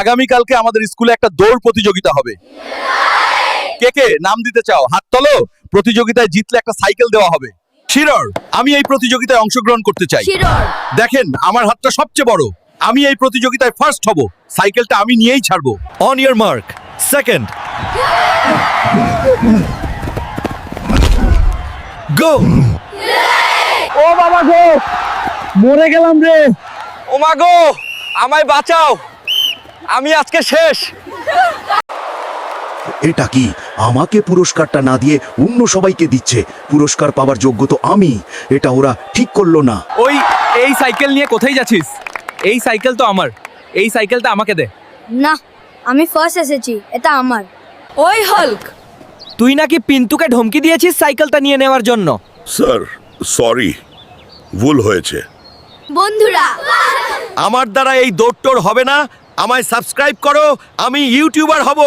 আগামীকালকে আমাদের স্কুলে একটা দৌড় প্রতিযোগিতা হবে। কে কে নাম দিতে চাও হাত তোলো। প্রতিযোগিতায় জিতলে একটা সাইকেল দেওয়া হবে। শিরর, আমি এই প্রতিযোগিতায় অংশগ্রহণ করতে চাই। শিরোর। দেখেন আমার হাতটা সবচেয়ে বড়। আমি এই প্রতিযোগিতায় ফার্স্ট হব। সাইকেলটা আমি নিয়েই ছাড়বো। অন ইওর মার্ক, সেকেন্ড, গো। ও বাবা গো, মরে গেলাম রে। ও মা গো, আমায় বাঁচাও, আমি আজকে শেষ। এটা কি আমাকে পুরস্কারটা না দিয়ে অন্য সবাইকে দিচ্ছে? পুরস্কার পাওয়ার যোগ্য তো আমি। এটা ওরা ঠিক করলো না। ওই এই সাইকেল নিয়ে কোথায় যাচ্ছিস? এই সাইকেল তো আমার, এই সাইকেলটা আমাকে দে। না, আমি ফার্স্ট এসেছি, এটা আমার। ওই হাল্ক, তুই নাকি পিন্টুকে ধমকি দিয়েছিস সাইকেলটা নিয়ে নেওয়ার জন্য। স্যার সরি, ভুল হয়েছে। বন্ধুরা আমার দ্বারা এই দৌড় টোড় হবে না। আমায় সাবস্ক্রাইব করো, আমি ইউটিউবার হব।